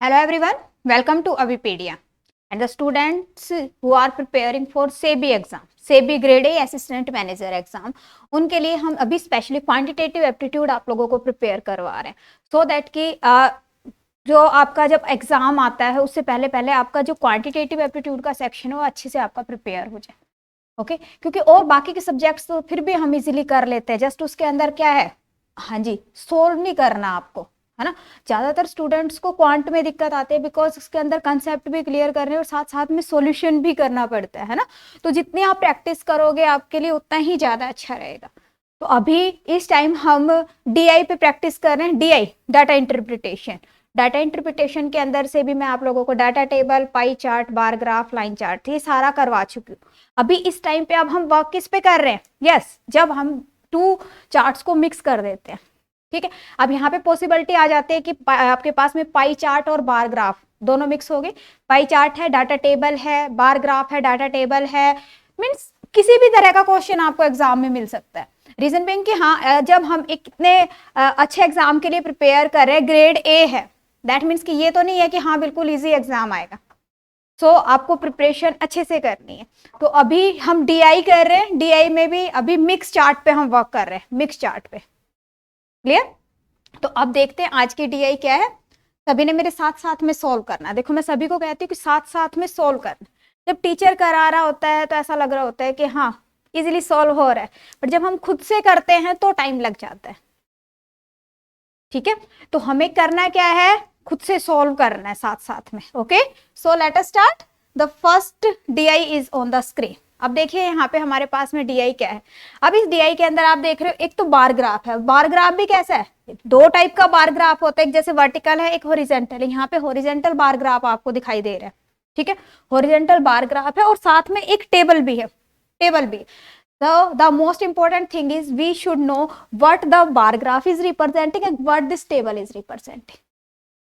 Hello everyone, welcome to Avipedia and the students who are preparing for SEBI exam, SEBI Grade A Assistant Manager exam, उनके लिए हम अभी specially quantitative aptitude आप लोगों को prepare करवा रहे हैं सो दैट कि जो आपका जब एग्जाम आता है उससे पहले पहले आपका जो क्वांटिटेटिव एप्टीट्यूड का सेक्शन है वो अच्छे से आपका प्रिपेयर हो जाए। ओके क्योंकि और बाकी के सब्जेक्ट्स तो फिर भी हम इजीली कर लेते हैं, जस्ट उसके अंदर क्या है, हाँ जी, सोल्व नहीं करना आपको, है ना। ज्यादातर स्टूडेंट्स को क्वांट में दिक्कत आती है बिकॉज उसके अंदर कंसेप्ट भी क्लियर करने और साथ साथ में सॉल्यूशन भी करना पड़ता है ना। तो जितनी आप प्रैक्टिस करोगे आपके लिए उतना ही ज्यादा अच्छा रहेगा। तो अभी इस टाइम हम डीआई पे प्रैक्टिस कर रहे हैं, DI data interpretation. Data interpretation के अंदर से भी मैं आप लोगों को data table, pie chart, bar graph, line chart ये सारा करवा चुकी हूँ। अभी इस टाइम पे अब हम वर्क किस पे कर रहे हैं, यस, जब हम टू चार्ट्स को मिक्स कर देते हैं, ठीक है। अब यहाँ पे पॉसिबिलिटी आ जाती है कि आपके पास में पाई चार्ट और बार ग्राफ दोनों मिक्स हो गए। पाई चार्ट है, डाटा टेबल है, बार ग्राफ है, डाटा टेबल है, मीन्स किसी भी तरह का क्वेश्चन आपको एग्जाम में मिल सकता है। रीजन बीइंग कि हाँ, जब हम एक इतने अच्छे एग्जाम के लिए प्रिपेयर कर रहे हैं, ग्रेड ए है, दैट मीन्स कि ये तो नहीं है कि हाँ बिल्कुल इजी एग्जाम आएगा। सो आपको प्रिपरेशन अच्छे से करनी है। तो अभी हम डीआई कर रहे हैं, डीआई में भी अभी मिक्स चार्ट पे हम वर्क कर रहे हैं, मिक्स चार्ट पे, क्लियर। तो अब देखते हैं आज की डीआई क्या है। सभी ने मेरे साथ साथ में सॉल्व करना। देखो मैं सभी को कहती हूँ कि साथ साथ में सॉल्व करना। जब टीचर करा रहा होता है तो ऐसा लग रहा होता है कि हाँ इजीली सॉल्व हो रहा है, बट जब हम खुद से करते हैं तो टाइम लग जाता है, ठीक है। तो हमें करना क्या है, खुद से सॉल्व करना है साथ साथ में। Okay, so let us start. The first DI is on the screen. अब देखिए यहाँ पे हमारे पास में डीआई क्या है। अब इस डीआई के अंदर आप देख रहे हो एक तो बार ग्राफ है। बार ग्राफ भी कैसा है, दो टाइप का बार ग्राफ होता है, एक जैसे वर्टिकल है, एक हॉरिजेंटल है। यहाँ पे हॉरिजेंटल बार ग्राफ आपको दिखाई दे रहा है, ठीक है, हॉरिजेंटल बार ग्राफ है और साथ में एक टेबल भी है, टेबल भी। The most important thing is we should know what the bar graph is representing and what this table is representing.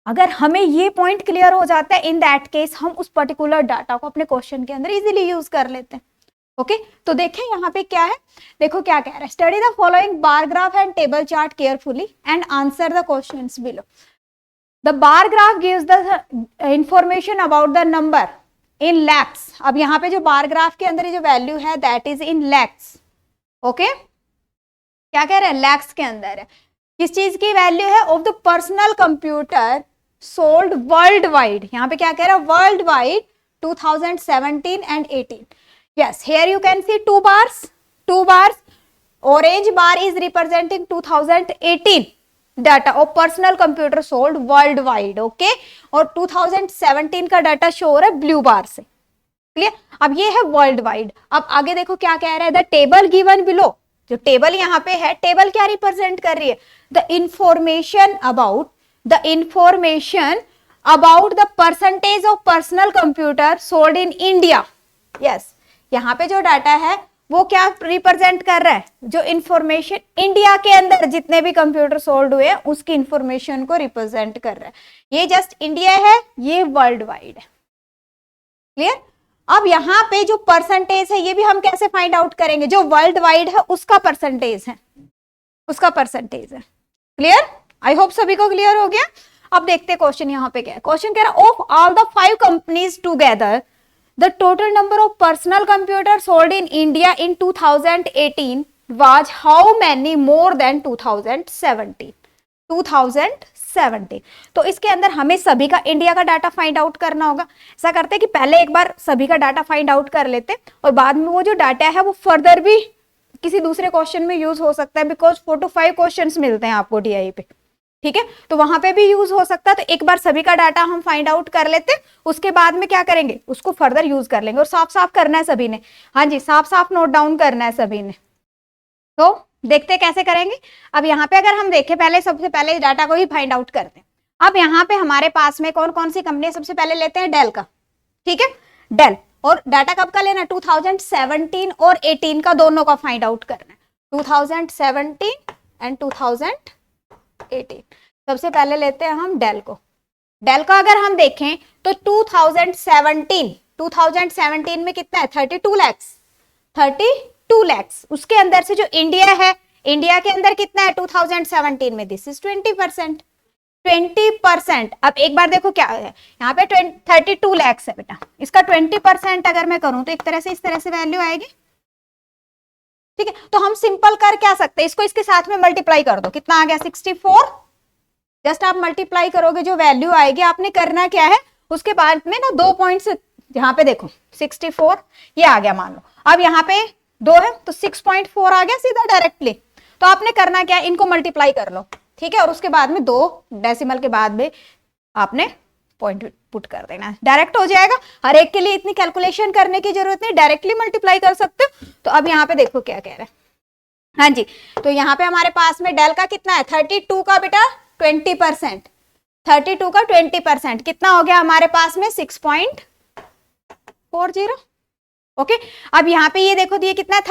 अगर हमें ये पॉइंट क्लियर हो जाता है, इन दैट केस हम उस पर्टिकुलर डाटा को अपने क्वेश्चन के अंदर इजीली यूज कर लेते हैं। ओके, तो देखें यहाँ पे क्या है, देखो क्या कह रहा है, study the following bar graph and table chart carefully and answer the questions below. The bar graph gives the information about the number in lakhs. अब यहाँ पे जो बार ग्राफ के अंदर जो वैल्यू है that is in lakhs. Okay, क्या कह रहे हैं, लैक्स के अंदर है। किस चीज की वैल्यू है, of the personal computer sold world wide. यहाँ पे क्या कह रहा है, world wide 2017 and 18. Yes, here you can see two bars. Orange bar is representing 2018 data और personal computer sold world wide. Okay, और 2017 का डाटा शो हो रहा है ब्लू बार से, क्लियर। अब ये है वर्ल्ड वाइड। अब आगे देखो क्या कह रहा है, द टेबल गिवन बिलो। जो टेबल यहाँ पे है, टेबल क्या रिप्रेजेंट कर रही है, the information about the percentage of personal computer sold in India. Yes, यहाँ पे जो डाटा है वो क्या रिप्रेजेंट कर रहा है, जो इंफॉर्मेशन इंडिया के अंदर जितने भी कंप्यूटर सोल्ड हुए हैं उसकी इंफॉर्मेशन को रिप्रेजेंट कर रहा है। ये जस्ट इंडिया है, ये वर्ल्ड वाइड है, क्लियर। अब यहाँ पे जो परसेंटेज है ये भी हम कैसे फाइंड आउट करेंगे, जो वर्ल्ड वाइड है उसका परसेंटेज है, क्लियर। आई होप सभी को क्लियर हो गया। अब देखते हैं क्वेश्चन यहाँ पे क्या है। क्वेश्चन कह रहा है, of all the 5 companies together the total number of personal computers sold in India in 2018 was how many more than 2017? तो इसके अंदर हमें सभी का इंडिया का डाटा फाइंड आउट करना होगा। ऐसा करते हैं कि पहले एक बार सभी का डाटा फाइंड आउट कर लेते और बाद में वो जो डाटा है वो फर्दर भी किसी दूसरे क्वेश्चन में यूज हो सकता है, बिकॉज 4 to 5 क्वेश्चन मिलते हैं आपको डीआई पे, ठीक है, तो वहां पे भी यूज हो सकता है। तो एक बार सभी का डाटा हम फाइंड आउट कर लेते, उसके बाद में क्या करेंगे, उसको फर्दर यूज कर लेंगे। और साफ साफ करना है सभी ने, हाँ जी, साफ साफ नोट डाउन करना है सभी ने। तो देखते कैसे करेंगे। अब यहाँ पे अगर हम देखें, पहले सबसे पहले डाटा को ही फाइंड आउट करते हैं। अब यहाँ पे हमारे पास में कौन कौन सी कंपनी, सबसे पहले लेते हैं डेल का, ठीक है, डेल। और डाटा कब का लेना है, 2017 और 18 का दोनों का फाइंड आउट करना है, 2017 एंड 2018। सबसे पहले लेते हैं हम डेल को। डेल का अगर हम देखें तो 2017 में कितना है, 32 लैक्स। उसके अंदर से जो इंडिया है, इंडिया के अंदर कितना है 2017 में, दिस इज 20%। 20%। अब एक बार देखो क्या है यहाँ पे 32 लैक्स है बेटा, इसका 20% अगर मैं करूं तो एक तरह से इस तरह से वैल्यू आएगी। ठीक है, तो हम सिंपल कर क्या सकते हैं, इसको इसके साथ में मल्टीप्लाई कर दो, कितना आ गया 64। जस्ट आप मल्टीप्लाई करोगे, जो वैल्यू आएगी आपने करना क्या है, उसके बाद में ना 2 पॉइंट्स यहाँ पे देखो 64 ये आ गया मान लो, अब यहाँ पे 2 है तो 6.4 आ गया सीधा डायरेक्टली। तो आपने करना क्या है, इनको मल्टीप्लाई कर लो, ठीक है, और उसके बाद में 2 डेसिमल के बाद में आपने पॉइंट पुट कर देना है, डायरेक्ट हो जाएगा। हर एक के लिए इतनी कैलकुलेशन करने की जरूरत नहीं, डायरेक्टली मल्टीप्लाई कर सकते हो। तो अब यहाँ पे देखो क्या कह रहा है, हाँ जी, तो यहाँ पे हमारे पास में डेल का कितना है 32 का बेटा 20%, 32 का 20% कितना हो गया हमारे पास में 6.40। ओके, अब यहाँ पे ये देखो, ये कितना है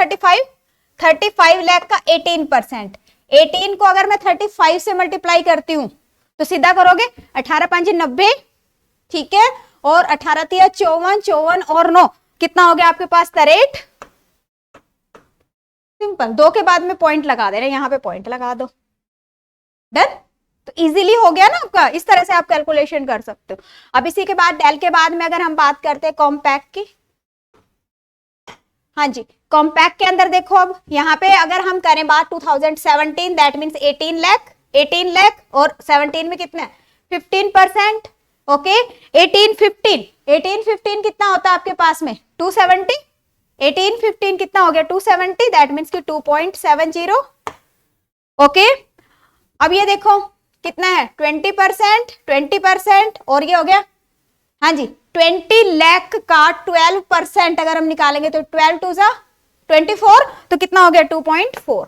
35 लाख का 18%। 18 को अगर मैं 35 से मल्टीप्लाई करती हूँ तो सीधा करोगे 18 5 90, ठीक है, और 18 3 54, 54 और 9 कितना हो गया आपके पास 63। सिंपल, 2 के बाद में पॉइंट लगा दे रहे, यहाँ पे पॉइंट लगा दो, डन। तो इजीली हो गया ना आपका, इस तरह से आप कैलकुलेशन कर सकते हो। अब इसी के बाद डेल के बाद में अगर हम बात करते हैं कॉम्पैक्ट की, हाँ जी, कॉम्पैक्ट के अंदर देखो, अब यहाँ पे अगर हम करें बात 2017 दैट मीन्स 18 लाख और 17 में कितना है 15%। ओके, 18 15 कितना होता है आपके पास में 270, 18 15 कितना हो गया 270 दैट मीन्स की 2.70। ओके, अब ये देखो कितना है 20% और ये हो गया, हाँ जी 20 लाख का 12% अगर हम निकालेंगे तो 12 2 जा 24, तो कितना हो गया 2.4।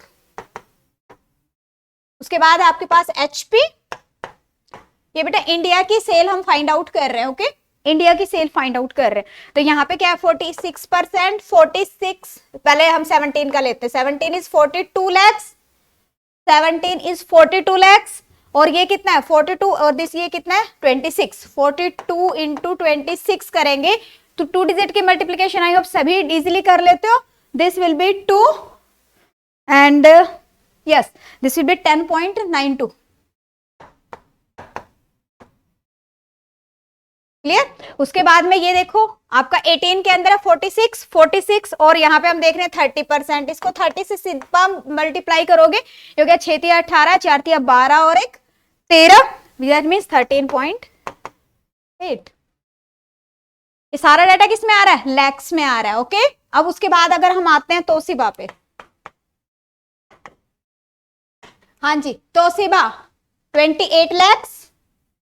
उसके बाद आपके पास एचपी, ये बेटा इंडिया की सेल हम फाइंड आउट कर रहे हैं। ओके, इंडिया की सेल फाइंड आउट कर रहे हैं, तो यहाँ पे क्या है 46%, 46 पहले हम 17 का लेते हैं, 17 इज 42 लैक्स, 17 इज 42 लैक्स, और ये कितना है 42 और दिस ये कितना है 26, 42 इंटू 26 करेंगे तो 2 डिजिट की मल्टीप्लीकेशन आई होप सभी इजीली कर लेते हो। This will be 2 and yes this will be 10.92। Clear, उसके बाद में ये देखो आपका 18 के अंदर है 46 और यहाँ पे हम देख रहे हैं 30%, इसको 30 से सीधा मल्टीप्लाई करोगे, ये हो गया 6 3 18, 4 3 12 और 1 13, दैट मींस 13.8। ये सारा डाटा किस में आ रहा है लैक्स में आ रहा है। ओके, अब उसके बाद अगर हम आते हैं तोशिबा पे, हाँ जी तोशिबा 28 लैक्स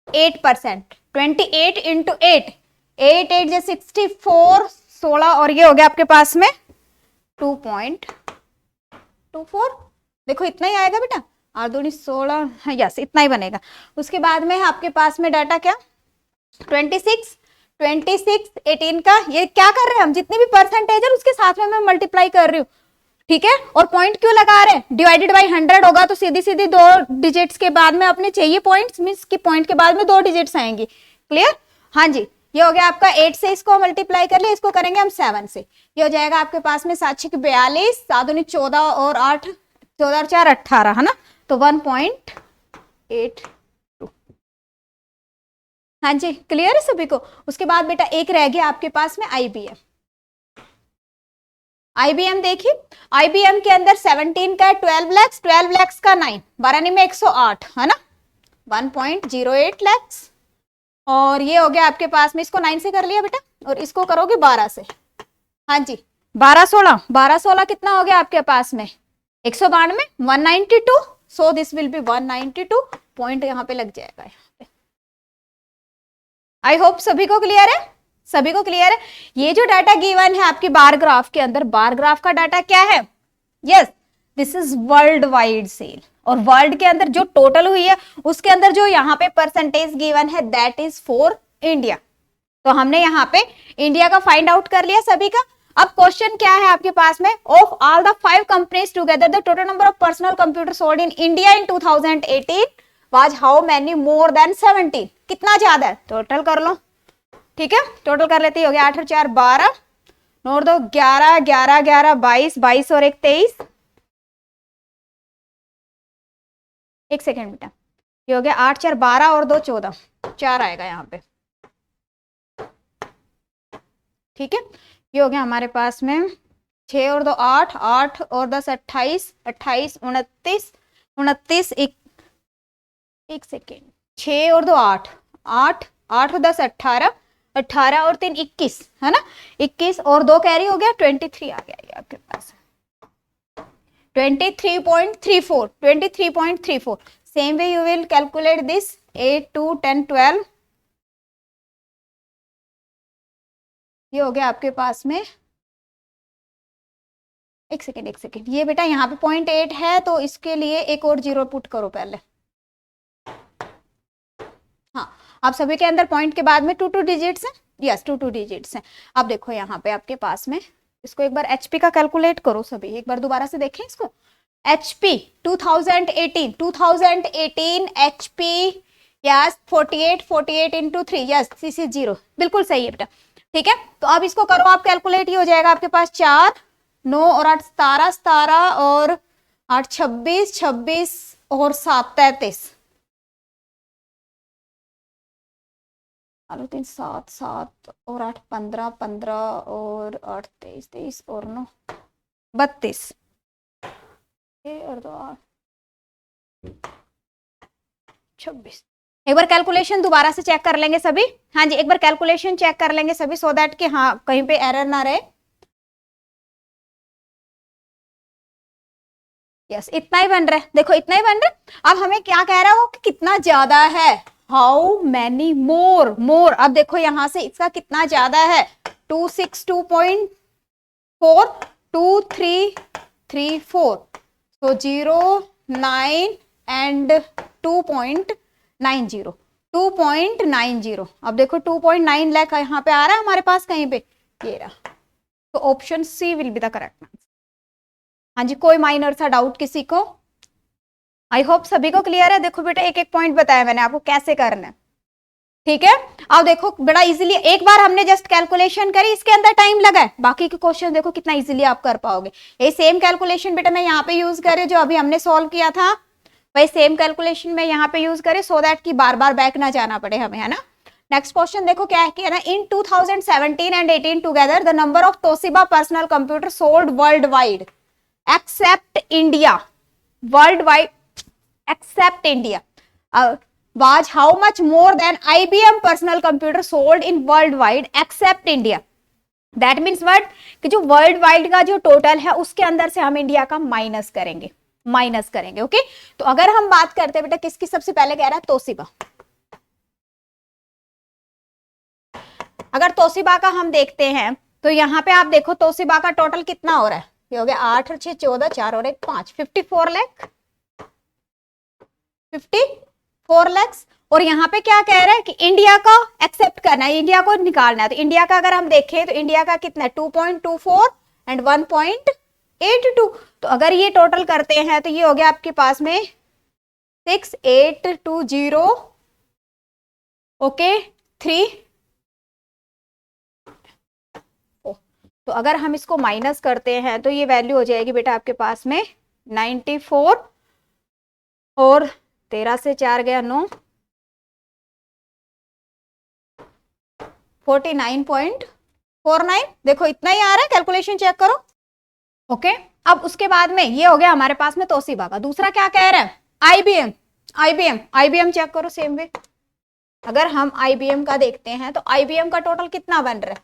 8%, 28 इंटू 8 8 8 जो 64 16 और ये हो गया आपके पास में 2.24। देखो इतना ही आएगा बेटा, 8 2 16, हाँ यस इतना ही बनेगा। उसके बाद में आपके पास में डाटा क्या 26 18 का, ये क्या कर रहे हैं हम जितनी भी परसेंटेज है उसके साथ में मैं मल्टीप्लाई कर रही हूँ, ठीक है, और पॉइंट क्यों लगा रहे हैं, डिवाइडेड बाय 100 होगा तो सीधी सीधी 2 डिजिट्स के बाद में अपने चाहिए पॉइंट्स, मींस कि पॉइंट के बाद में 2 डिजिट्स आएंगी। क्लियर, हाँ जी, ये हो गया आपका 8 से इसको मल्टीप्लाई कर लिया, इसको करेंगे हम 7 से, ये हो जाएगा आपके पास में 7 6 42, 7 2 14 और 8 14 और 4 18 है ना, तो 1.82। हाँ जी क्लियर है सभी को। उसके बाद बेटा एक रह गया आपके पास में आईबीएम। आईबीएम देखिए, आईबीएम के अंदर 17 का 12 लैक्स का 9 12 में 108 है ना 1.08 लैक्स, और ये हो गया आपके पास में, इसको 9 से कर लिया बेटा और इसको करोगे 12 से, हाँ जी 12 16 कितना हो गया आपके पास में 192 192, so this will be 192 point यहाँ पे लग जाएगा। आई होप सभी को क्लियर है, सभी को क्लियर है। ये जो डाटा गिवन है आपकी बार ग्राफ के अंदर, बार ग्राफ का डाटा क्या है, yes this is world wide sale, और वर्ल्ड के अंदर जो टोटल हुई है उसके अंदर जो यहाँ पे परसेंटेज गिवन है दैट इज फॉर इंडिया। तो हमने यहाँ पे इंडिया का फाइंड आउट कर लिया सभी का। अब क्वेश्चन क्या है आपके पास में, of all the 5 companies together the total number of personal computer sold in India in 2018 was how many more than 17, कितना ज्यादा है टोटल कर लो, ठीक है, टोटल कर लेते ही हो गया 8 और 4 12, 9 और 2 11 11 11 22 22 और 1 23। एक सेकेंड बेटा, ये हो गया 8 4 12 और 2 14, 4 आएगा यहाँ पे। ठीक है, ये हो गया हमारे पास में 6 और 2 8, 8 और 10 28, 28 29, 29 एक सेकेंड, 6 और 2 8, 8 8 और 10 18, 18 और 3 21, है ना, 21 और 2 कैरी हो गया 23 आ गया ये आपके पास 23.34, 23.34। Same way you will calculate this 8 2 10 12, ये हो गया आपके पास में, एक सेकेंड, ये बेटा यहाँ पे 0.8 है तो इसके लिए एक और जीरो पुट करो पहले। हाँ, आप सभी के अंदर पॉइंट के बाद में 2 डिजिट्स हैं, यस 2 डिजिट्स हैं। अब देखो यहाँ पे आपके पास में, इसको एक बार एचपी का कैलकुलेट करो सभी, एक बार दोबारा से देखें इसको। HP 2018 HP, yes 48 into 3, yes this is 0, बिल्कुल सही है बेटा। ठीक है, तो अब इसको करो आप कैलकुलेट, ही हो जाएगा आपके पास 4 9 और 8 17, 17 और 8 26, 26 और 7 33, 3 7 7 और 8 15, 15 और 8 23, 23 और 9 32 और 2 8 26। एक बार कैलकुलेशन दोबारा से चेक कर लेंगे सभी। हाँ जी, एक बार कैलकुलेशन चेक कर लेंगे सभी, सो दैट कि हाँ कहीं पे एरर ना रहे। यस, इतना ही बन रहा है, देखो इतना ही बन रहा है। अब हमें क्या कह रहा है वो कि कितना ज्यादा है, हाउ मैनी मोर, मोर। अब देखो यहां से इसका कितना ज्यादा है, 262.4 2334, तो 0 9 एंड 2.90, 2.90। अब देखो 2.9 लाख यहाँ पे आ रहा है हमारे पास कहीं पे, ये रहा, तो option c will be the correct answer. हाँ जी, कोई माइनर सा डाउट किसी को? आई होप सभी को क्लियर है। देखो बेटा एक एक पॉइंट बताया मैंने आपको कैसे करना है, ठीक है। अब देखो बड़ा इजीली, एक बार हमने जस्ट कैलकुलेशन करी, इसके अंदर टाइम लगा है, बाकी के क्वेश्चन देखो कितना इजीली आप कर पाओगे। ये सेम कैलकुलेशन बेटा मैं यहाँ पे यूज करे जो अभी हमने सॉल्व किया था, वही सेम कैलकुलेशन में यहाँ पे यूज करे, सो दैट कि बार बार बैक ना जाना पड़े हमें, है ना। नेक्स्ट क्वेश्चन देखो क्या है कि ना, in 2017 and 18 together the number of Toshiba personal computer sold world wide except India, world wide except India was how much more than IBM personal computer sold in worldwide except India। That means what कि जो world wide का जो total है उसके अंदर से हम India का माइनस करेंगे, ओके। तो अगर हम बात करते हैं बेटा किसकी, सबसे पहले कह रहा है तोशिबा। अगर तोशिबा का हम देखते हैं तो यहाँ पे आप देखो तोशिबा का टोटल कितना हो रहा है, ये हो गया 8 और 6 14, 4 और 1 5, 54 लाख, 54 लाख। और यहाँ पे क्या कह रहा है कि इंडिया का एक्सेप्ट करना है, इंडिया को निकालना है। तो इंडिया का अगर हम देखें तो इंडिया का कितना है 2.24 एंड 1.82। तो अगर ये टोटल करते हैं तो ये हो गया आपके पास में 6820, ओके 3। तो अगर हम इसको माइनस करते हैं तो ये वैल्यू हो जाएगी बेटा आपके पास में 94 और 13 से 4 गया 9, 49.49। देखो इतना ही आ रहा है, कैलकुलेशन चेक करो, ओके। अब उसके बाद में ये हो गया हमारे पास में तोशिबा का। दूसरा क्या कह रहा है, आईबीएम चेक करो सेम वे। अगर हम आईबीएम का देखते हैं तो आईबीएम का टोटल कितना बन रहा है,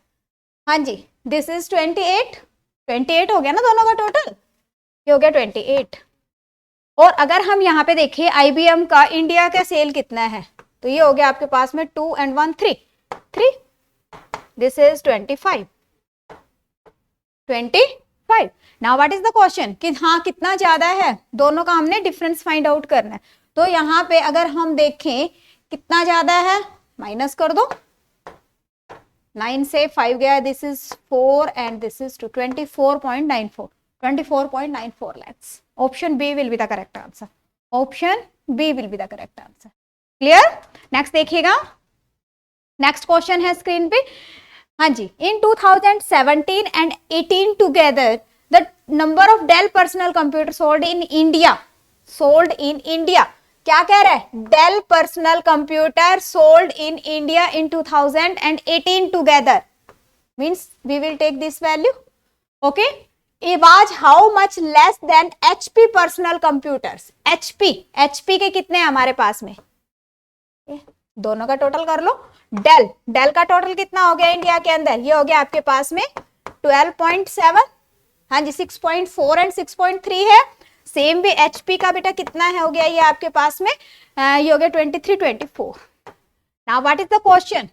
हाँ जी दिस इज 28 हो गया ना दोनों का टोटल, ये हो गया 28। और अगर हम यहाँ पे देखें आईबीएम का इंडिया का सेल कितना है, तो ये हो गया आपके पास में 2 and 1 3, this is 25। Now what is the question कि हाँ कितना ज्यादा है, दोनों का हमने डिफरेंस फाइंड आउट करना है। तो यहाँ पे अगर हम देखें कितना ज्यादा है, माइनस कर दो, 9 से 5 गया, this is 4 and this is 24.94 lakhs। Option b will be the correct answer, option b will be the correct answer. Clear? Next देखिएगा, नेक्स्ट क्वेश्चन है स्क्रीन पे, हाँ जी। In 2017 and 18 together the number of Dell personal computer sold in India, क्या कह रहा है, Dell personal computer sold in India in 2018 together, means we will take this value, okay. it was how much less than HP personal computers, HP के कितने हैं हमारे पास में, दोनों का टोटल कर लो। डेल का टोटल कितना हो गया इंडिया के अंदर, ये हो गया आपके पास में 12.7, हाँ जी 6.4 एंड 6.3 है। सेम भी HP का बेटा कितना है, हो गया ये आपके पास में ये हो गया 23, 24। Now what is the question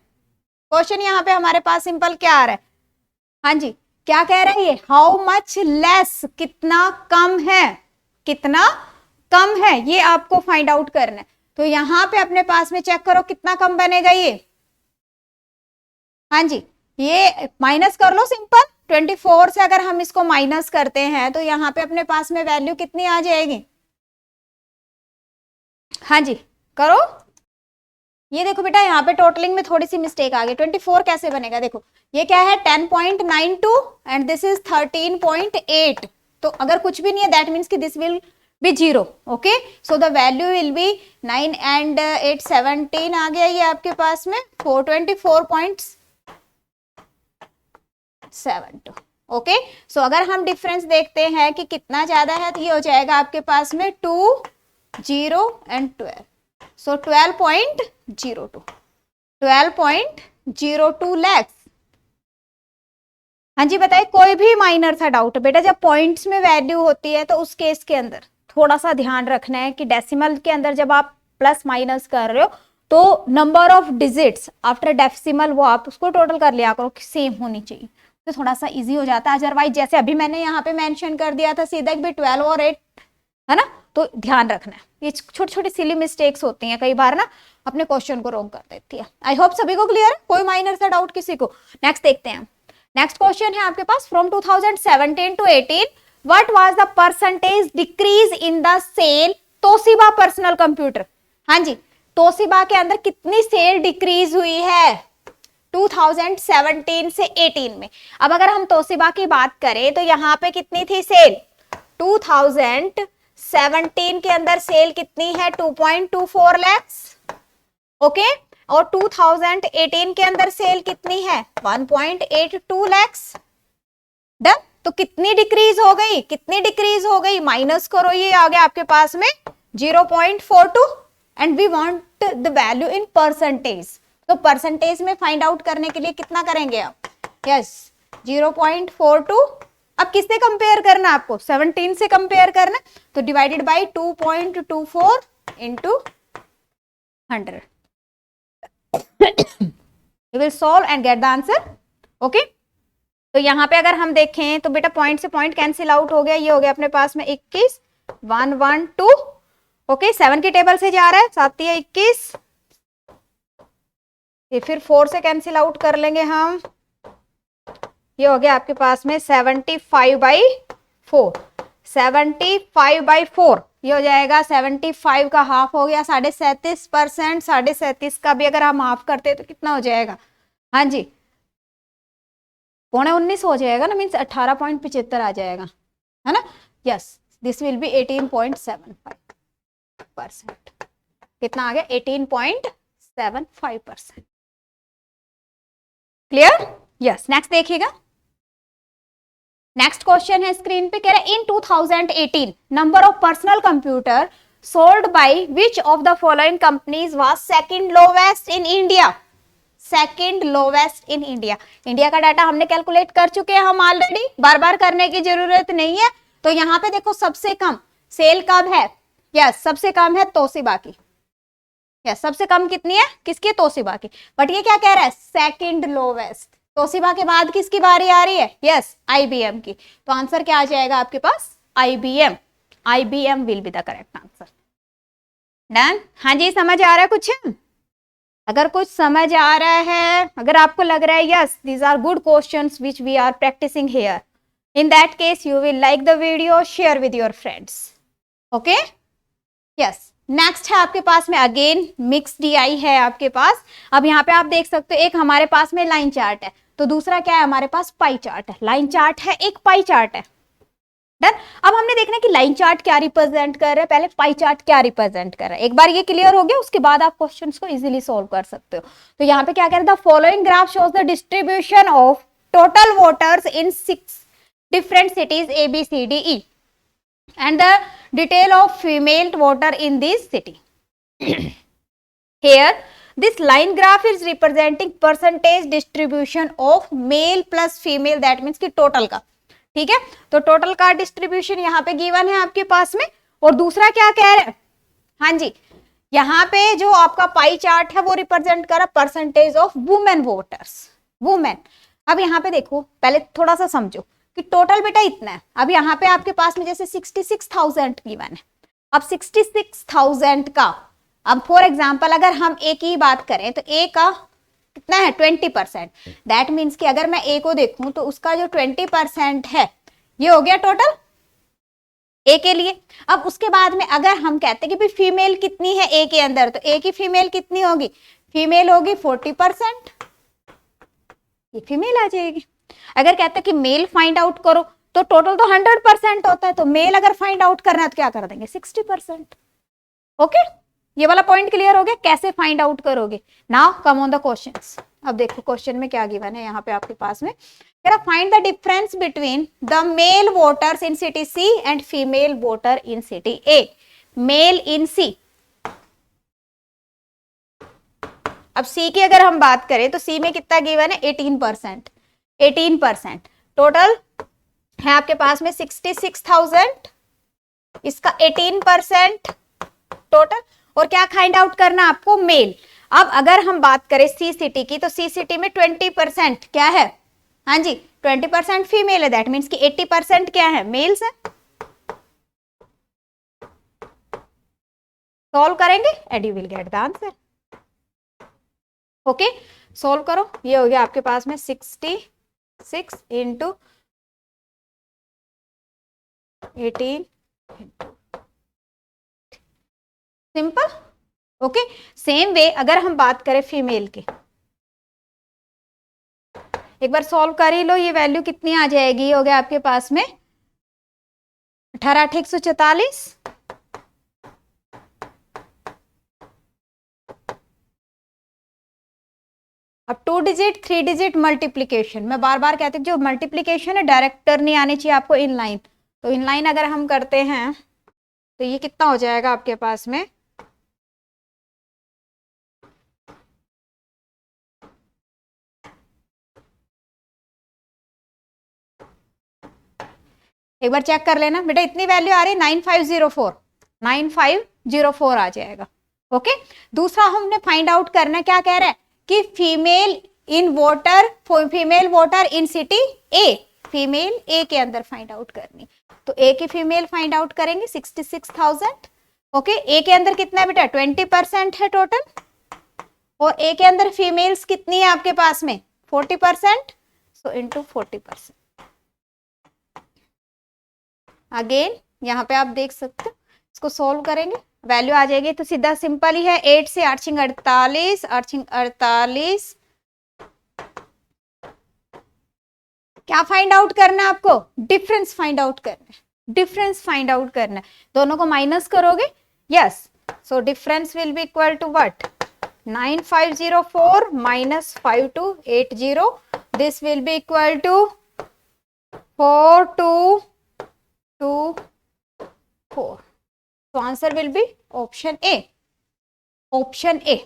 यहाँ पे हमारे पास सिंपल क्या आ रहा है, हाँ जी क्या कह रहा है ये, हाउ मच लेस, कितना कम है, कितना कम है, ये आपको फाइंड आउट करना है। तो यहां पे अपने पास में चेक करो कितना कम बनेगा ये, हाँ जी ये माइनस कर लो सिंपल, 24 से अगर हम इसको माइनस करते हैं तो यहाँ पे अपने पास में वैल्यू कितनी आ जाएगी, हाँ जी करो। ये देखो बेटा यहाँ पे टोटलिंग में थोड़ी सी मिस्टेक आ गई, 24 कैसे बनेगा, देखो ये क्या है 10.92 एंड दिस इज 13.8, तो अगर कुछ भी नहीं है दैट मीन्स कि this will be 0, okay. So the value will be 9 and 8 17 आ गया ये आपके पास में 424.72, ओके। सो अगर हम डिफरेंस देखते हैं कि कितना ज्यादा है तो ये हो जाएगा आपके पास में 2 0 एंड 12, सो 12.02 लैक्स। हाँ जी बताइए, कोई भी माइनर सा डाउट बेटा, जब पॉइंट्स में वैल्यू होती है तो उस केस के अंदर थोड़ा सा ध्यान रखना है कि डेसिमल के अंदर जब आप प्लस माइनस कर रहे हो तो number of digits after decimal वो आप उसको टोटल कर लिया करो, सेम होनी चाहिए, तो थोड़ा सा इजी हो जाता है। अदरवाइज जैसे अभी मैंने यहाँ पे मेंशन कर दिया था सीधा भी 12 और 8 है ना, तो ध्यान रखना है, ये छोटी छोटी सिली मिस्टेक्स होती हैं कई बार ना, अपने क्वेश्चन को रॉन्ग कर देती है। आई होप सभी को क्लियर है, कोई माइनर सा डाउट किसी को। नेक्स्ट देखते हैं, नेक्स्ट क्वेश्चन है आपके पास, from 2017 to 18 what was the percentage decrease in the sale Toshiba personal computer. हाँ जी तोशिबा के अंदर कितनी सेल डिक्रीज हुई है 2017 से 18 में। अब अगर हम तोशिबा की बात करें तो यहाँ पे कितनी थी सेल, 2017 के अंदर सेल कितनी है 2.24 लैक्स, ओके, और 2018 के अंदर सेल कितनी है 1.82 लैक्स, डन। तो कितनी डिक्रीज हो गई, कितनी डिक्रीज हो गई, माइनस करो, ये आ गया आपके पास में 0.42 and we want the value in percentage, तो परसेंटेज में फाइंड आउट करने के लिए कितना करेंगे आप, यस 0.42। अब किससे कंपेयर करना आपको, 17 से कंपेयर करना, तो divided bye 2.24 into 100 you will solve and get the answer, okay। तो यहाँ पे अगर हम देखें तो बेटा पॉइंट से पॉइंट कैंसिल आउट हो गया, ये हो गया अपने पास में 21 112, ओके 7 की टेबल से जा रहा है, 7 या 21, ये फिर 4 से कैंसिल आउट कर लेंगे हम, ये हो गया आपके पास में 75/4, 75/4 ये हो जाएगा 75 का हाफ हो गया 37.5%, 37.5 का भी अगर हम हाफ करते हैं तो कितना हो जाएगा, हाँ जी 19.25 हो जाएगा ना, मीन्स 18.75 आ जाएगा, है ना, यस दिस विल बी 18.75%, कितना आ गया 18.75%, क्लियर, यस। नेक्स्ट देखिएगा, नेक्स्ट क्वेश्चन है स्क्रीन पे, कह रहा है इन 2018 number of personal computer sold by which of the following companies was second lowest in India, second lowest in India. India का डाटा हमने कैलकुलेट कर चुके हैं हम ऑलरेडी, बार बार करने की जरूरत नहीं है। तो यहाँ पे देखो सबसे कम सेल कब है, यस सबसे कम है तोशिबा की, यस सबसे कम कितनी है, किसकी, तोशिबा की, बट ये क्या कह रहा है सेकंड लोवेस्ट, तोशिबा के बाद किसकी बारी आ रही है, यस IBM की, तो आंसर क्या आ जाएगा आपके पास IBM, IBM will be the correct answer, done. हाँ जी समझ आ रहा है कुछ, अगर कुछ समझ आ रहा है, अगर आपको लग रहा है yes these are good questions which we are practicing here, in that case you will like the video, share with your friends, okay, yes. Next है आपके पास में अगेन मिक्स DI है आपके पास। अब यहाँ पे आप देख सकते हो एक हमारे पास में लाइन चार्ट है, तो दूसरा क्या है हमारे पास पाई चार्ट है, लाइन चार्ट है एक पाई चार्ट है, डन। अब हमने देखना कि लाइन चार्ट क्या रिप्रेजेंट कर रहा है, पहले पाई चार्ट क्या रिप्रेजेंट कर रहा है। एक बार ये क्लियर हो गया, उसके बाद आप क्वेश्चंस को इजीली सॉल्व कर सकते हो। तो यहाँ पे क्या कह रहा है, the following graph shows the distribution of total voters in 6 different cities A, B, C, D, E and the detail of female voter in this city. Here this line graph is representing percentage distribution of male plus female, that means कि total का, ठीक है। तो total का distribution यहाँ पे given है आपके पास में। और दूसरा क्या कह रहे हैं, हाँ जी, यहाँ पे जो आपका पाई चार्ट है वो रिप्रेजेंट कर रहा percentage of women voters, women. अब यहाँ पे देखो, पहले थोड़ा सा समझो कि टोटल बेटा इतना है। अब यहाँ पे आपके पास में जैसे 66,000 गिवन है। अब 66,000 का, अब फॉर एग्जाम्पल अगर हम ए की बात करें तो ए का कितना है 20%। दैट मीन्स कि अगर मैं ए को देखूं तो उसका जो 20% है ये हो गया टोटल ए के लिए। अब उसके बाद में अगर हम कहते हैं कि भाई फीमेल कितनी है ए के अंदर, तो ए की फीमेल कितनी होगी, फीमेल होगी 40%, ये फीमेल आ जाएगी। अगर कहते हैं कि मेल फाइंड आउट करो तो टोटल तो 100% होता है, तो मेल अगर फाइंड आउट करना है तो क्या कर देंगे 60%। ओके, ये वाला पॉइंट क्लियर हो गया, कैसे फाइंड आउट करोगे। Now come on the questions. अब देखो क्वेश्चन में क्या गिवन है यहाँ पे आपके पास में, find the difference between the male voters in city C and female voter in city A. Male in C, अब सी की अगर हम बात करें तो सी में कितना गिवन है 18%। 18% टोटल है आपके पास में 66,000, इसका 18% टोटल। और क्या फाइंड आउट करना आपको, मेल। अब अगर हम बात करें सी सिटी की, तो सी सिटी में 20% क्या है, हाँ जी 20% फीमेल है, दैट मीन्स कि 80% क्या है, मेल्स है। सॉल्व करेंगे and you will get the answer. Okay, solve करो। ये हो गया आपके पास में 66 into 18, simple. Okay, same way अगर हम बात करें फीमेल की, एक बार सॉल्व कर ही लो, ये वैल्यू कितनी आ जाएगी, हो गया आपके पास में 18,144। अब 2 डिजिट 3 डिजिट मल्टीप्लीकेशन, मैं बार बार कहती हूँ जो मल्टीप्लीकेशन है डायरेक्टर नहीं आनी चाहिए आपको, इनलाइन। तो इनलाइन अगर हम करते हैं तो ये कितना हो जाएगा आपके पास में, एक बार चेक कर लेना बेटा, इतनी वैल्यू आ रही है 9504, 9504 आ जाएगा। ओके, दूसरा हमने फाइंड आउट करना, क्या कह रहा है कि female in voter, female voter in city A, female A के अंदर फाइंड आउट करनी। तो ए की फीमेल फाइंड आउट करेंगे 66,000। ओके, ए के अंदर कितना है बेटा 20% है टोटल, और ए के अंदर फीमेल्स कितनी है आपके पास में 40%, सो इंटू 40%। अगेन यहाँ पे आप देख सकते हो, इसको सोल्व करेंगे वैल्यू आ जाएगी। तो सीधा सिंपल ही है, 8 से 8 48, 48, क्या फाइंड आउट करना है आपको, डिफरेंस फाइंड आउट करना है, डिफरेंस फाइंड आउट करना है। दोनों को माइनस करोगे, yes, so difference will be equal to what, 9504 minus 5280, this will be equal to 4224. So answer will be option A, option A।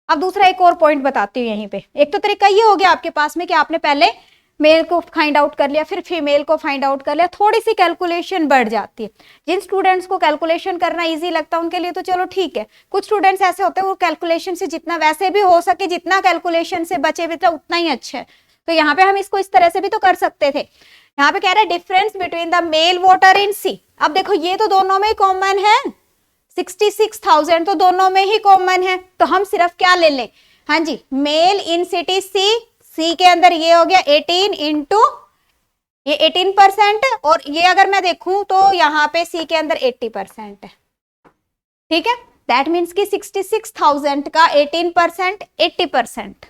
अब दूसरा एक और पॉइंट बताती हूँ यहीं पे। एक तो तरीका ये हो गया आपके पास में कि आपने पहले मेल को फाइंड आउट कर लिया, फिर फीमेल को फाइंड आउट कर लिया, थोड़ी सी कैलकुलेशन बढ़ जाती है। जिन स्टूडेंट्स को कैलकुलेशन करना इजी लगता है उनके लिए तो चलो ठीक है, कुछ स्टूडेंट्स ऐसे होते हैं वो कैलकुलेशन से जितना वैसे भी हो सके, जितना कैलकुलेशन से बचे भी तो उतना ही अच्छा है। तो यहाँ पे हम इसको इस तरह से भी तो कर सकते थे। यहाँ पे कह रहा है difference between the male voter in C. अब देखो ये तो दोनों में ही कॉमन है, 66,000 तो दोनों में ही कॉमन है, तो हम सिर्फ क्या ले लें, हाँ जी मेल इन सिटी सी, सी के अंदर ये हो गया 18 इंटू ये 18%, और ये अगर मैं देखूं तो यहाँ पे सी के अंदर 80% है, ठीक है। दैट मीन्स कि 66,000 का 18% 80%,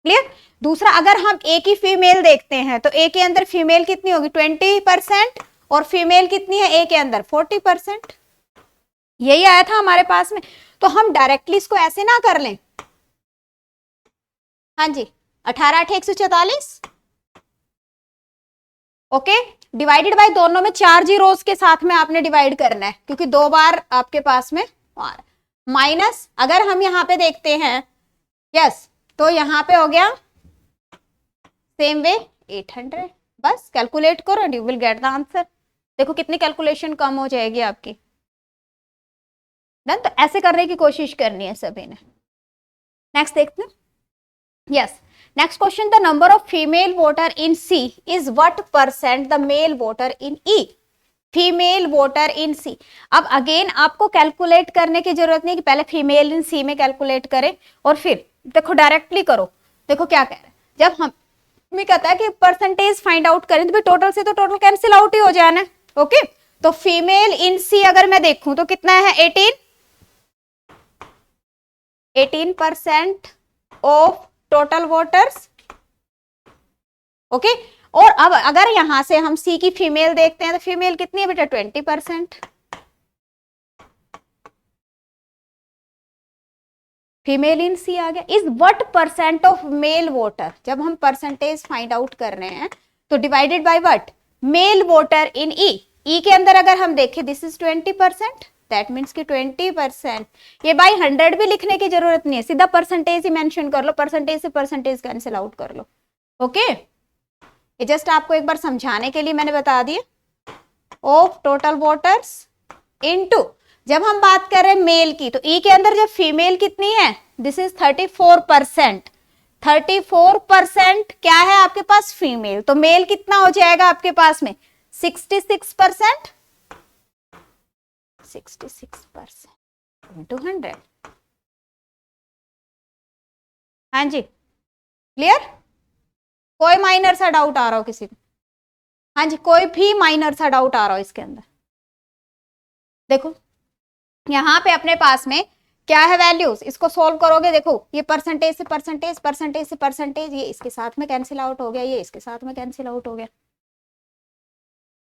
क्लियर। दूसरा अगर हम ए की फीमेल देखते हैं तो ए के अंदर फीमेल कितनी होगी 20%, और फीमेल कितनी है ए के अंदर 40%, यही आया था हमारे पास में। तो हम डायरेक्टली इसको ऐसे ना कर लें, हाँ जी 18 8 144, ओके, डिवाइडेड बाय दोनों में 4 जीरोस के साथ में आपने डिवाइड करना है क्योंकि 2 बार आपके पास में माइनस, अगर हम यहाँ पे देखते हैं यस तो यहाँ पे हो गया सेम वे 800, बस कैलकुलेट करो and you will get the answer. देखो कितनी कैलकुलेशन कम हो जाएगी आपकी। डन, तो ऐसे करने की कोशिश करनी है सभी ने। नेक्स्ट देखते हैं, yes next question, the number of female voter in C is what percent the male voter in E, female voter in C. अब अगेन आपको कैलकुलेट करने की जरूरत नहीं कि पहले फीमेल इन सी में कैलकुलेट करें और फिर देखो डायरेक्टली करो। देखो क्या कह रहे हैं, जब हम भी कहता है कि परसेंटेज फाइंड आउट करें तो भी टोटल से तो टोटल कैंसिल आउट ही हो जाना, ओके। तो फीमेल इन सी अगर मैं देखूं तो कितना है 18% ऑफ टोटल वोटर्स, ओके। और अब अगर यहां से हम सी की फीमेल देखते हैं तो फीमेल कितनी है बेटा 20%, फीमेल इन सी आ गया। Is what percent of male voter, जब हम परसेंटेज फाइंड आउट कर रहे हैं तो divided by what male voter in E, E के अंदर अगर हम देखें दिस इज 20%, दैट मीन्स कि 20%, ये बाय 100 भी लिखने की जरूरत नहीं है, सीधा परसेंटेज ही मेंशन कर लो, परसेंटेज से परसेंटेज कैंसिल आउट कर लो, ओके। ये जस्ट आपको एक बार समझाने के लिए मैंने बता दिया। ऑफ टोटल वोटर्स इनटू, जब हम बात कर रहे हैं मेल की तो ई के अंदर जब फीमेल कितनी है दिस इज 34%, 34% क्या है आपके पास फीमेल, तो मेल कितना हो जाएगा आपके पास में 66%, 66% इंटू 100, हाँ जी क्लियर। कोई माइनर सा डाउट आ रहा हो किसी को, हाँ जी कोई भी माइनर सा डाउट आ रहा हो इसके अंदर। देखो यहाँ पे अपने पास में क्या है वैल्यूज, इसको सोल्व करोगे, देखो ये परसेंटेज से परसेंटेज, परसेंटेज से परसेंटेज, ये इसके साथ में कैंसिल आउट हो गया, ये इसके साथ में कैंसिल आउट हो गया,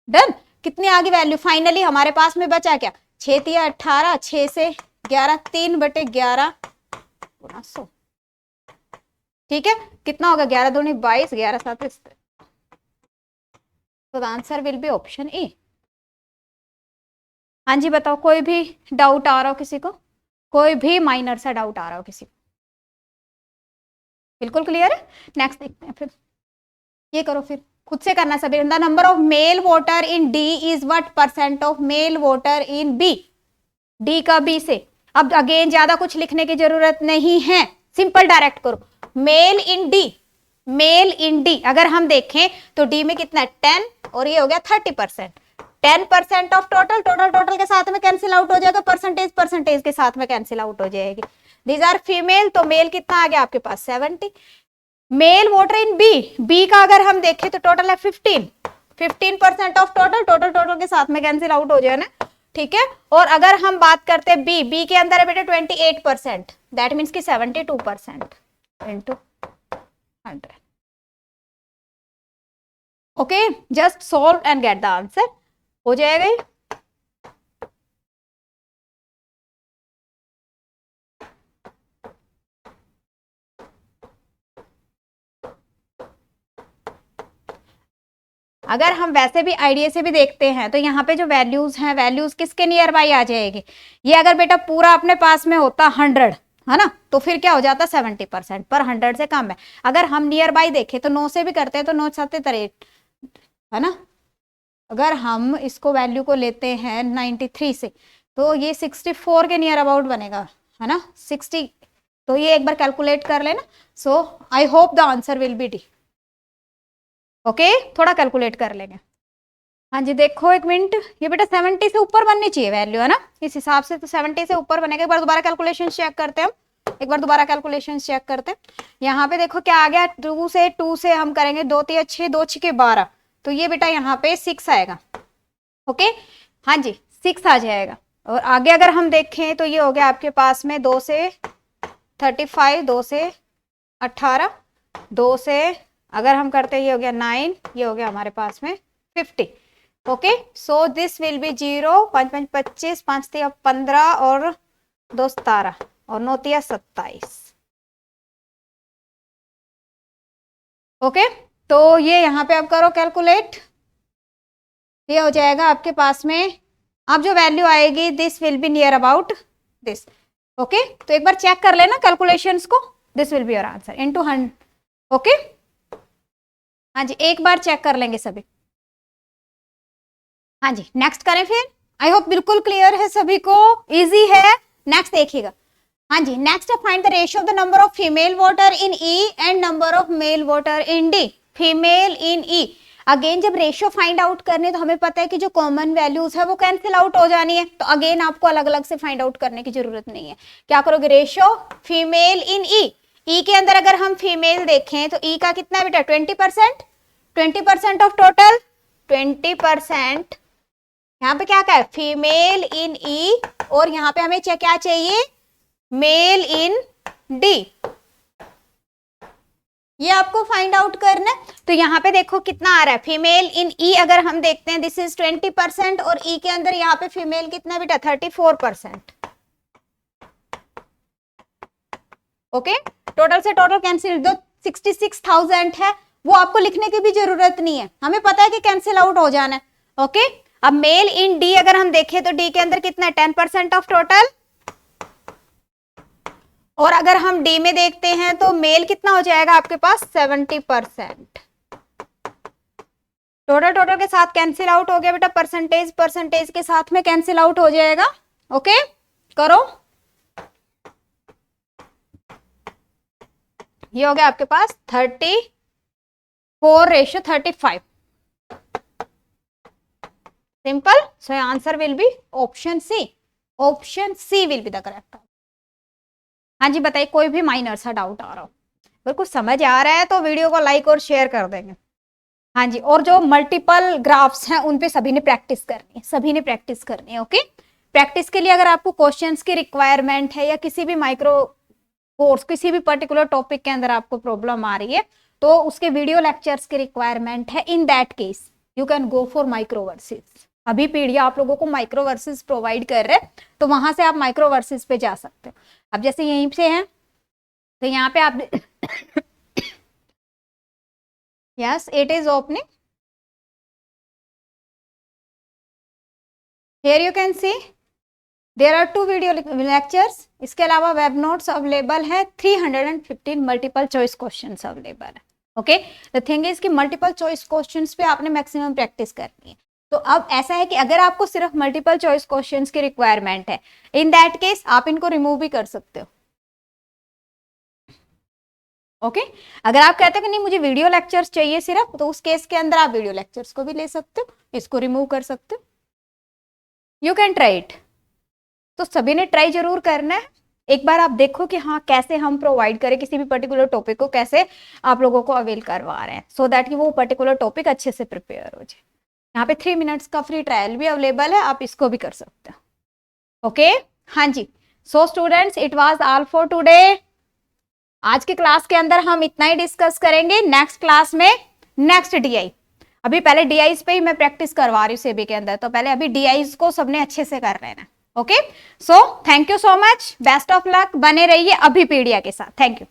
डन। कितनी आगे वैल्यू, फाइनली हमारे पास में बचा क्या 6 3 18, 6 से 11, 3/11 100, ठीक है, कितना होगा 11 दूनी 22, 11 7 तो the answer will be option A. हाँ जी बताओ, कोई भी डाउट आ रहा हो किसी को, कोई भी माइनर सा डाउट आ रहा हो किसी को, बिल्कुल क्लियर है। नेक्स्ट देखते हैं, फिर ये करो, फिर खुद से करना सभी। The number of male voter in D is what percent of male voter in B, D का बी से। अब अगेन ज्यादा कुछ लिखने की जरूरत नहीं है, सिंपल डायरेक्ट करो। मेल इन डी, मेल इन डी अगर हम देखें तो डी में कितना 10 और ये हो गया 30%, 10% ऑफ टोटल, टोटल टोटल के साथ में कैंसिल आउट हो जाएगा, परसेंटेज परसेंटेज के साथ में कैंसिल आउट हो जाएगी। दीज आर फीमेल, तो मेल कितना आ गया आपके पास 70। Male voter in B, B का अगर हम देखें तो टोटल है 15% ऑफ टोटल, टोटल टोटल के साथ में कैंसिल आउट हो जाए ना, ठीक है। और अगर हम बात करते हैं बी, बी के अंदर है बेटे 28%, दैट मीन्स की 72% into 100, okay. Just solve and get the answer, हो जाएगा ये। अगर हम वैसे भी आईडिया से भी देखते हैं तो यहाँ पे जो वैल्यूज हैं, वैल्यूज किसके नियर बाई आ जाएगी, ये अगर बेटा पूरा अपने पास में होता 100 है ना, तो फिर क्या हो जाता 70%, पर 100 से कम है। अगर हम नियर बाई देखें तो 9 से भी करते हैं तो 9 7 3 है ना, अगर हम इसको वैल्यू को लेते हैं 93 से तो ये 64 के नियर अबाउट बनेगा, है ना 60, तो ये एक बार कैलकुलेट कर लेना। So I hope the answer will be D, okay. थोड़ा कैलकुलेट कर लेंगे, हाँ जी देखो एक मिनट, ये बेटा 70 से ऊपर बननी चाहिए वैल्यू, है ना, इस हिसाब से तो 70 से ऊपर बनेगा। एक बार दोबारा कैलकुलेशन चेक करते हैं हम, एक बार दोबारा कैलकुलेशन चेक करते हैं। यहाँ पे देखो क्या आ गया, 2 से हम करेंगे 2 3 6, 2 6 12, तो ये बेटा यहाँ पे 6 आएगा, ओके, हाँ जी 6 आ जाएगा। और आगे अगर हम देखें तो ये हो गया आपके पास में 2 से 35, 2 से 18, 2 से अगर हम करते हैं ये हो गया 9, ये हो गया हमारे पास में 50, okay, so this will be 0, 5 5 25, 5 3 15 और 2 17 और 9 3 27। ओके, तो ये यहाँ पे आप करो कैलकुलेट, ये हो जाएगा आपके पास में, अब जो वैल्यू आएगी this will be near about this. Okay, तो एक बार चेक कर लेना कैलकुलेशंस को, this will be your answer into 100। Okay, हाँ जी, एक बार चेक कर लेंगे सभी। हाँ जी, नेक्स्ट करें फिर। आई होप बिल्कुल क्लियर है सभी को, इजी है। नेक्स्ट देखिएगा। हाँ जी, next find the ratio of the number of female voter in E and number of male voter in D. Female in E, again जब रेशियो फाइंड आउट करने तो हमें पता है कि जो कॉमन वैल्यूज है वो कैंसिल आउट हो जानी है, तो अगेन आपको अलग अलग से फाइंड आउट करने की जरूरत नहीं है। क्या करोगे, ratio female in E, E के अंदर अगर हम फीमेल देखें तो ई का कितना बेटा 20%, 20% ऑफ टोटल 20%। यहाँ पे क्या है, फीमेल इन ई, और यहाँ पे हमें क्या चाहिए, मेल इन डी, ये आपको फाइंड आउट करना है। तो यहाँ पे देखो कितना आ रहा है, फीमेल इन ई अगर हम देखते हैं दिस इज 20%, और ई के अंदर यहाँ पे फीमेल कितना बेटा 34%। ओके, टोटल से टोटल कैंसिल, जो 66,000 है वो आपको लिखने की भी जरूरत नहीं है, हमें पता है कि कैंसिल आउट हो जाना है। ओके, अब मेल इन डी अगर हम देखें तो डी के अंदर कितना है 10% ऑफ टोटल, और अगर हम डी में देखते हैं तो मेल कितना हो जाएगा आपके पास 70%। टोटल के साथ कैंसिल आउट हो गया बेटा, परसेंटेज के साथ में कैंसिल आउट हो जाएगा। ओके, करो, ये हो गया आपके पास 34:35। Simple, so answer will be option c, option c will be the correct. हाँ जी, बताइए कोई भी माइनर सा डाउट आ रहा हो, अगर कुछ समझ आ रहा है तो वीडियो को लाइक और शेयर कर देंगे। हाँ जी, और जो मल्टीपल ग्राफ्स हैं उन पे सभी ने प्रैक्टिस करनी है, सभी ने प्रैक्टिस करनी है। ओके, प्रैक्टिस के लिए अगर आपको क्वेश्चंस की रिक्वायरमेंट है या किसी भी माइक्रो कोर्स, किसी भी पर्टिकुलर टॉपिक के अंदर आपको प्रॉब्लम आ रही है तो उसके वीडियो लेक्चर्स की रिक्वायरमेंट है, in that case you can go for microverses. अभी पीडिया आप लोगों को माइक्रोवर्सिस प्रोवाइड कर रहे हैं, तो वहां से आप माइक्रोवर्सिस पे जा सकते हो। अब जैसे यहीं से हैं तो यहाँ पे आप yes it is opening, here you can see there are 2 video lectures. इसके अलावा वेब नोट्स अवेलेबल है, 315 मल्टीपल चॉइस क्वेश्चंस अवेलेबल है। ओके, द थिंग इज कि मल्टीपल चॉइस क्वेश्चंस पे आपने मैक्सिमम प्रैक्टिस करनी है। तो अब ऐसा है कि अगर आपको सिर्फ मल्टीपल चॉइस क्वेश्चंस की रिक्वायरमेंट है, इन दैट केस आप इनको रिमूव भी कर सकते हो। ओके, अगर आप कहते हो कि नहीं मुझे वीडियो लेक्चर्स चाहिए सिर्फ, तो उस केस के अंदर आप वीडियो लेक्चर्स को भी ले सकते हो, इसको रिमूव कर सकते हो। You can try it. तो सभी ने ट्राई जरूर करना है, एक बार आप देखो कि हाँ कैसे हम प्रोवाइड करें किसी भी पर्टिकुलर टॉपिक को, कैसे आप लोगों को अवेल करवा रहे हैं, सो दैट कि वो पर्टिकुलर टॉपिक अच्छे से प्रिपेयर हो जाए। यहाँ पे 3 मिनट्स का फ्री ट्रायल भी अवेलेबल है, आप इसको भी कर सकते हो। ओके, हाँ जी, so students it was all for today. आज की क्लास के अंदर हम इतना ही डिस्कस करेंगे, नेक्स्ट क्लास में नेक्स्ट डीआई। अभी पहले डीआईज पे ही मैं प्रैक्टिस करवा रही हूँ सेबी के अंदर, तो पहले अभी डीआईज को सबने अच्छे से कर लेना। Okay, so thank you so much, best of luck, बने रहिए अभी पीडिया के साथ। Thank you.